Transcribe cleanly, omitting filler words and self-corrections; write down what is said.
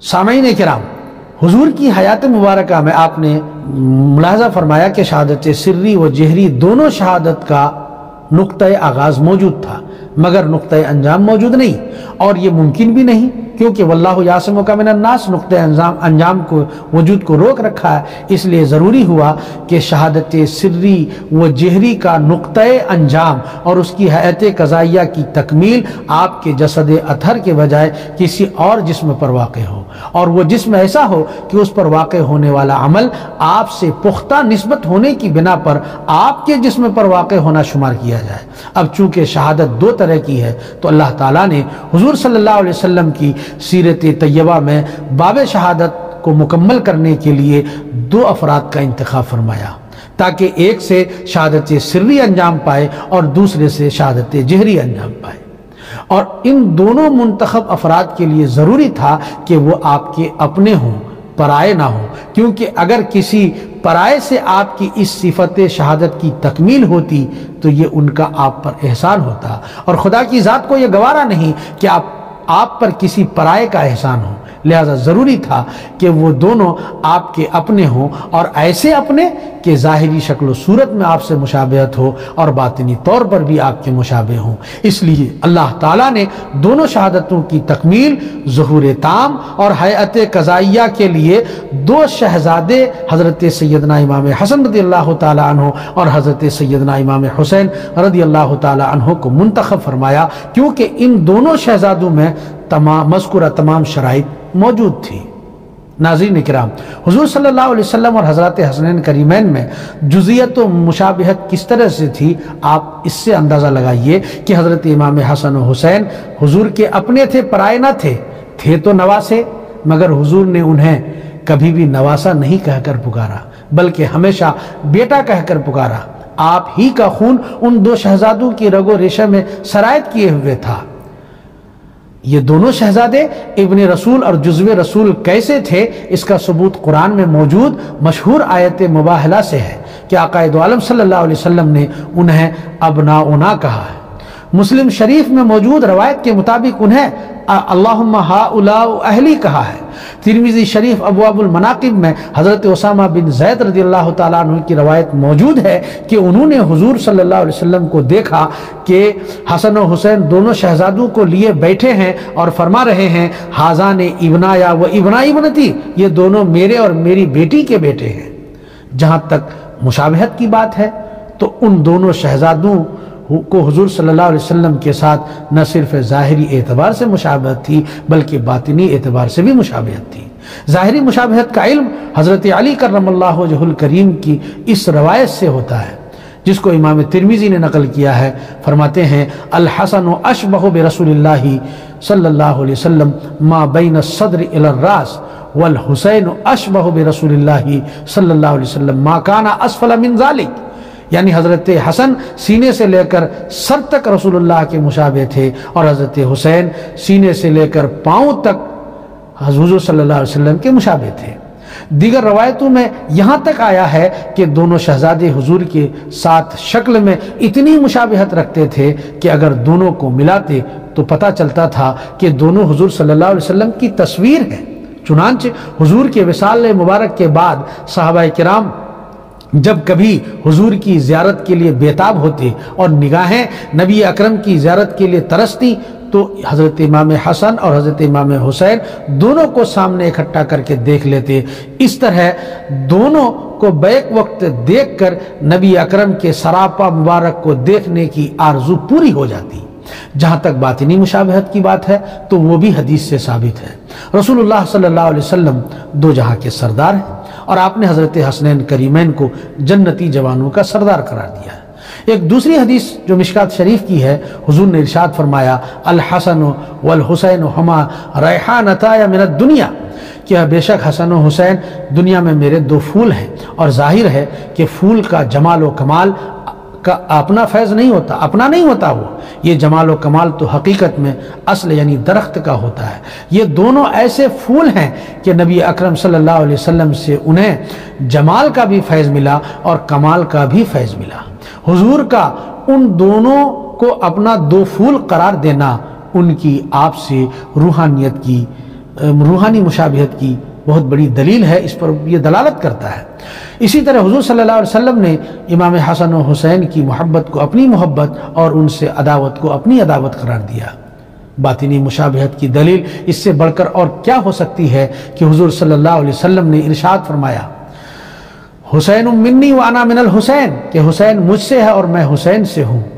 سامعین کرام، حضور کی حیات مبارکہ میں آپ نے ملاحظہ فرمایا کہ شہادت سری و جہری دونوں شہادت کا نقطۂ آغاز موجود تھا، مگر نقطۂ انجام موجود نہیں، اور یہ ممکن بھی نہیں، کیونکہ واللہ یعصمک من الناس نقطۂ انجام کو وجود کو روک رکھا ہے۔ اس لیے ضروری ہوا کہ شہادت سری و جہری کا نقطۂ انجام اور اس کی حیات قضائیہ کی تکمیل آپ کے جسد اطہر کے بجائے کسی اور جسم پر واقع ہو، اور وہ جسم ایسا ہو کہ اس پر واقع ہونے والا عمل آپ سے پختہ نسبت ہونے کی بنا پر آپ کے جسم پر واقع ہونا شمار کیا جائے۔ اب چونکہ شہادت دو طرح کی ہے، تو اللہ تعالیٰ نے حضور صلی اللہ علیہ وسلم کی سیرت طیبہ میں باب شہادت کو مکمل کرنے کے لیے دو افراد کا انتخاب فرمایا، تاکہ ایک سے شہادت سری انجام پائے اور دوسرے سے شہادت جہری انجام پائے، اور ان دونوں منتخب افراد کے لیے ضروری تھا کہ وہ آپ کے اپنے ہوں، پرائے نہ ہوں، کیونکہ اگر کسی پرائے سے آپ کی اس صفت شہادت کی تکمیل ہوتی تو یہ ان کا آپ پر احسان ہوتا، اور خدا کی ذات کو یہ گوارا نہیں کہ آپ پر کسی پرائے کا احسان ہو، لہذا ضروری تھا کہ وہ دونوں آپ کے اپنے ہوں، اور ایسے اپنے کہ ظاہری شکل و صورت میں آپ سے مشابہت ہو اور باطنی طور پر بھی آپ کے مشابہ ہوں۔ اس لیے اللہ تعالیٰ نے دونوں شہادتوں کی تکمیل، ظہور تام اور حیات قضائیہ کے لیے دو شہزادے حضرت سیدنا امام حسن رضی اللہ تعالیٰ عنہ اور حضرت سیدنا امام حسین رضی اللہ تعالیٰ عنہ کو منتخب فرمایا، کیونکہ ان دونوں شہزادوں میں مذکورہ تمام شرائط موجود تھی۔ ناظرین کرام، حضور صلی اللہ علیہ وسلم اور حضرت حسنین کریمین میں جزئیت و مشابہت کس طرح سے تھی، آپ اس سے اندازہ لگائیے کہ حضرت امام حسن و حسین حضور کے اپنے تھے، پرائے نہ تھے تو نواسے، مگر حضور نے انہیں کبھی بھی نواسا نہیں کہہ کر پکارا، بلکہ ہمیشہ بیٹا کہہ کر پکارا۔ آپ ہی کا خون ان دو شہزادوں کی رگ و ریشہ میں سرایت کیے ہوئے تھا۔ یہ دونوں شہزادے ابن رسول اور جزو رسول کیسے تھے، اس کا ثبوت قرآن میں موجود مشہور آیت مباہلہ سے ہے کہ آقا دو عالم صلی اللہ علیہ وسلم نے انہیں ابناؤنا کہا ہے۔ مسلم شریف میں موجود روایت کے مطابق انہیں اللہم ہؤلاء اہلی کہا ہے۔ ترمذی شریف ابواب المناقب میں حضرت اسامہ بن زید رضی اللہ تعالیٰ عنہ کی روایت موجود ہے کہ انہوں نے حضور صلی اللہ علیہ وسلم کو دیکھا کہ حسن و حسین دونوں شہزادوں کو لیے بیٹھے ہیں اور فرما رہے ہیں ہذان ابنایا و ابنا ابنتی، یہ دونوں میرے اور میری بیٹی کے بیٹے ہیں۔ جہاں تک مشابہت کی بات ہے تو ان دونوں شہزادوں کو حضور صلی اللہ علیہ وسلم کے ساتھ نہ صرف ظاہری اعتبار سے مشابہت تھی بلکہ باطنی اعتبار سے بھی مشابہت تھی۔ ظاہری مشابہت کا علم حضرت علی کرم اللہ وجہہ الکریم کی اس روایت سے ہوتا ہے، جس کو امام ترمذی نے نقل کیا ہے۔ فرماتے ہیں الحسن اشبہ برسول اللہ صلی اللہ علیہ وسلم ما بین الصدر الی الراس، والحسین اشبہ برسول اللہ صلی اللہ علیہ وسلم ما کان اسفل من ذلک، یعنی حضرت حسن سینے سے لے کر سر تک رسول اللہ کے مشابہ تھے، اور حضرت حسین سینے سے لے کر پاؤں تک حضور صلی اللہ علیہ وسلم کے مشابہ تھے۔ دیگر روایتوں میں یہاں تک آیا ہے کہ دونوں شہزادے حضور کے ساتھ شکل میں اتنی مشابہت رکھتے تھے کہ اگر دونوں کو ملاتے تو پتہ چلتا تھا کہ دونوں حضور صلی اللہ علیہ وسلم کی تصویر ہے۔ چنانچہ حضور کے وصال مبارک کے بعد صحابہ کرام جب کبھی حضور کی زیارت کے لیے بیتاب ہوتے اور نگاہیں نبی اکرم کی زیارت کے لیے ترستی تو حضرت امام حسن اور حضرت امام حسین دونوں کو سامنے اکٹھا کر کے دیکھ لیتے۔ اس طرح دونوں کو بیک وقت دیکھ کر نبی اکرم کے سراپا مبارک کو دیکھنے کی آرزو پوری ہو جاتی۔ جہاں تک باطنی مشابہت کی بات ہے تو وہ بھی حدیث سے ثابت ہے۔ رسول اللہ صلی اللہ علیہ وسلم دو جہاں کے سردار ہیں، اور آپ نے حضرت حسنین کریمین کو جنتی جوانوں کا سردار قرار دیا ہے۔ ایک دوسری حدیث جو مشکات شریف کی ہے، حضور نے ارشاد فرمایا الحسن والحسین ہما ریحانتایا من الدنیا، کہ بے شک حسن و حسین دنیا میں میرے دو پھول ہیں، اور ظاہر ہے کہ پھول کا جمال و کمال کا اپنا فیض نہیں ہوتا، اپنا نہیں ہوتا، وہ یہ جمال و کمال تو حقیقت میں اصل یعنی درخت کا ہوتا ہے۔ یہ دونوں ایسے پھول ہیں کہ نبی اکرم صلی اللہ علیہ وسلم سے انہیں جمال کا بھی فیض ملا اور کمال کا بھی فیض ملا۔ حضور کا ان دونوں کو اپنا دو پھول قرار دینا ان کی آپ سے روحانیت کی روحانی مشابہت کی بہت بڑی دلیل ہے، اس پر یہ دلالت کرتا ہے۔ اسی طرح حضور صلی اللہ علیہ وسلم نے امام حسن و حسین کی محبت کو اپنی محبت اور ان سے عداوت کو اپنی عداوت قرار دیا۔ باطنی مشابہت کی دلیل اس سے بڑھ کر اور کیا ہو سکتی ہے کہ حضور صلی اللہ علیہ وسلم نے ارشاد فرمایا حسین منی وانا من الحسین، کہ حسین مجھ سے ہے اور میں حسین سے ہوں۔